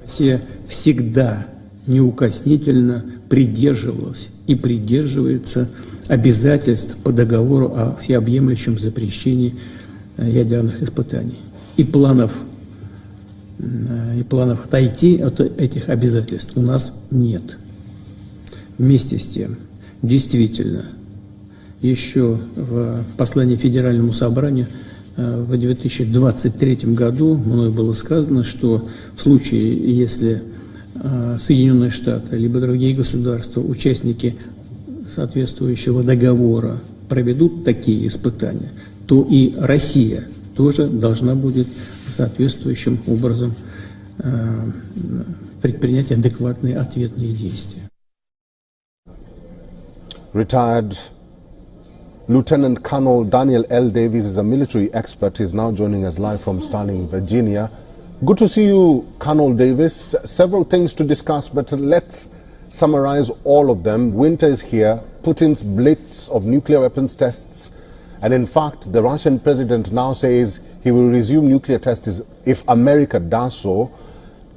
Россия всегда неукоснительно придерживалась и придерживается обязательств по договору о всеобъемлющем запрещении ядерных испытаний. И планов отойти от этих обязательств у нас нет. Вместе с тем, действительно, еще в послании Федеральному собранию в 2023 году мной было сказано, что в случае, если Соединенные Штаты либо другие государства, участники соответствующего договора, проведут такие испытания, то и Россия тоже должна будет соответствующим образом предпринять адекватные ответные действия. Retired Lieutenant Colonel Daniel L. Davies is a military expert. He's now joining us live from Starling, Virginia. Good to see you, Colonel Davis. Several things to discuss, but let's summarize all of them. Winter is here. Putin's blitz of nuclear weapons tests. And in fact, the Russian president now says he will resume nuclear tests if America does so.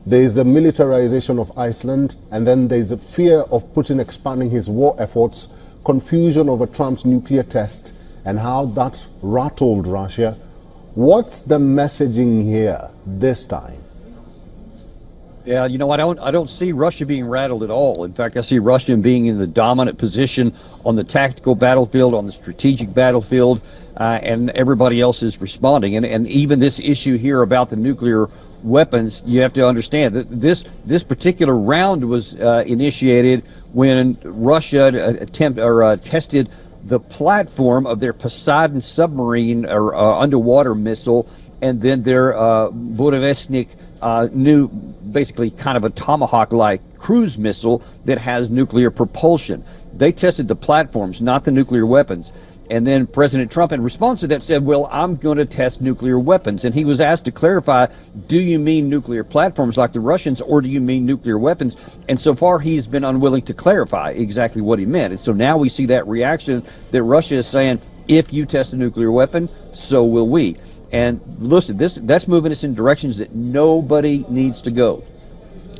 There is the militarization of Iceland, and then there is a fear of Putin expanding his war efforts, confusion over Trump's nuclear test, and how that rattled Russia. What's the messaging here this time? Yeah, you know, I don't see Russia being rattled at all. In fact, I see Russia being in the dominant position on the tactical battlefield, on the strategic battlefield, and everybody else is responding. And even this issue here about the nuclear weapons, you have to understand that this particular round was initiated when Russia tested the platform of their Poseidon submarine or underwater missile, and then their Burevestnik new, basically kind of a Tomahawk-like cruise missile that has nuclear propulsion. They tested the platforms, not the nuclear weapons. And then President Trump, in response to that, said, well, I'm going to test nuclear weapons. And he was asked to clarify, do you mean nuclear platforms like the Russians, or do you mean nuclear weapons? And so far, he's been unwilling to clarify exactly what he meant. And so now we see that reaction that Russia is saying, if you test a nuclear weapon, so will we. And listen, that's moving us in directions that nobody needs to go.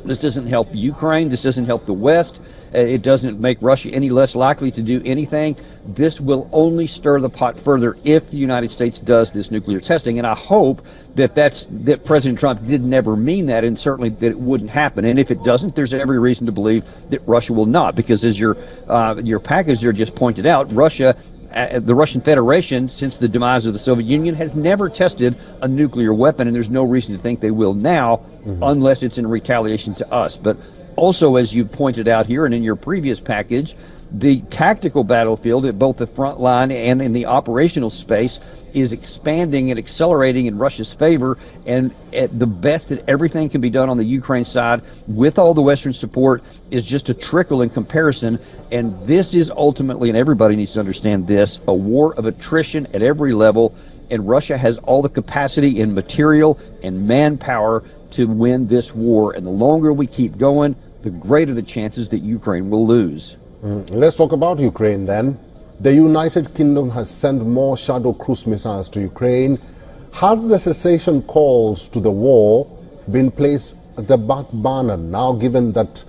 This doesn't help Ukraine. This doesn't help the West. It doesn't make Russia any less likely to do anything. This will only stir the pot further if the United States does this nuclear testing. And I hope that President Trump did never mean that, and certainly that it wouldn't happen. And if it doesn't, there's every reason to believe that Russia will not, because as your package there just pointed out, the Russian Federation, since the demise of the Soviet Union, has never tested a nuclear weapon, and there's no reason to think they will now, unless it's in retaliation to us. But also, as you pointed out here and in your previous package, the tactical battlefield at both the front line and in the operational space is expanding and accelerating in Russia's favor, and at the best that everything can be done on the Ukraine side with all the Western support is just a trickle in comparison. And this is ultimately, and everybody needs to understand this, a war of attrition at every level, and Russia has all the capacity in material and manpower to win this war. And the longer we keep going, the greater the chances that Ukraine will lose. Let's talk about Ukraine then. The United Kingdom has sent more Shadow cruise missiles to Ukraine. Has the cessation calls to the war been placed at the back burner now, given that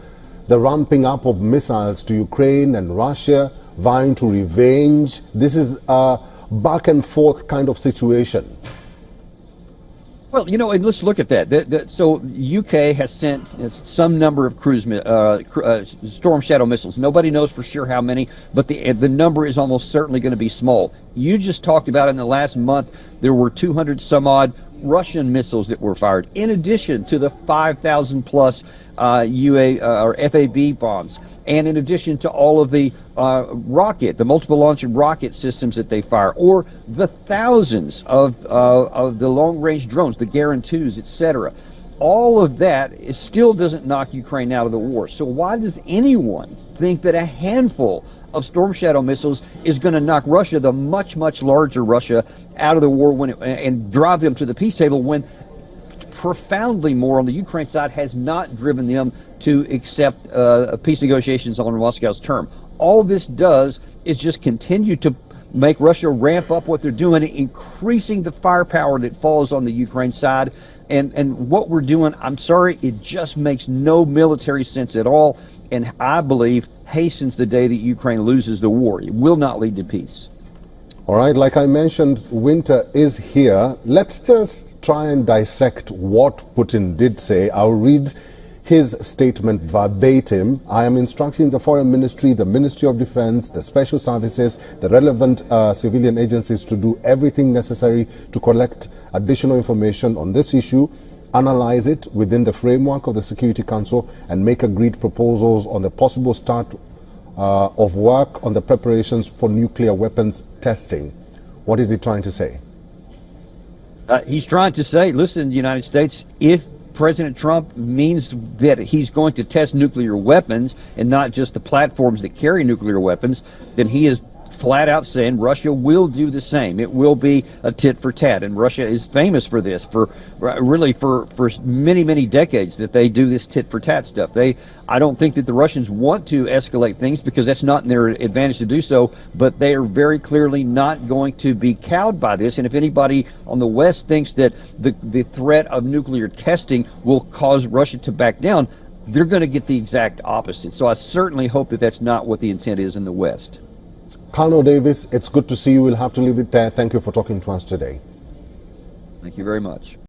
the ramping up of missiles to Ukraine and Russia vying to revenge? This is a back and forth kind of situation. Well, you know, and let's look at that. So UK has sent some number of Storm Shadow missiles. Nobody knows for sure how many, but the number is almost certainly going to be small. You just talked about in the last month, there were 200 some odd Russian missiles that were fired, in addition to the 5,000 plus or FAB bombs, and in addition to all of the the multiple launch rocket systems that they fire, or the thousands of the long-range drones, the Guarantoo's, etc. All of that still doesn't knock Ukraine out of the war. So why does anyone think that a handful of Storm Shadow missiles is going to knock Russia, the much, much larger Russia, out of the war and drive them to the peace table, when profoundly more on the Ukraine side has not driven them to accept peace negotiations on Moscow's term? All this does is just continue to make Russia ramp up what they're doing, increasing the firepower that falls on the Ukraine side. And what we're doing, I'm sorry, it just makes no military sense at all. And I believe hastens the day that Ukraine loses the war. It will not lead to peace. All right, like I mentioned, winter is here. Let's just try and dissect what Putin did say. I'll read his statement verbatim. I am instructing the Foreign Ministry, the Ministry of Defense, the Special Services, the relevant civilian agencies to do everything necessary to collect additional information on this issue, analyze it within the framework of the Security Council, and make agreed proposals on the possible start of work on the preparations for nuclear weapons testing. What is he trying to say? He's trying to say, listen, United States, if President Trump means that he's going to test nuclear weapons and not just the platforms that carry nuclear weapons, then he is flat out saying Russia will do the same. It will be a tit for tat, and Russia is famous for this, for many, many decades, that they do this tit for tat stuff. I don't think that the Russians want to escalate things because that's not in their advantage to do so, but they are very clearly not going to be cowed by this. And if anybody on the West thinks that the threat of nuclear testing will cause Russia to back down, they're going to get the exact opposite. So I certainly hope that that's not what the intent is in the West. Colonel Davis, it's good to see you. We'll have to leave it there. Thank you for talking to us today. Thank you very much.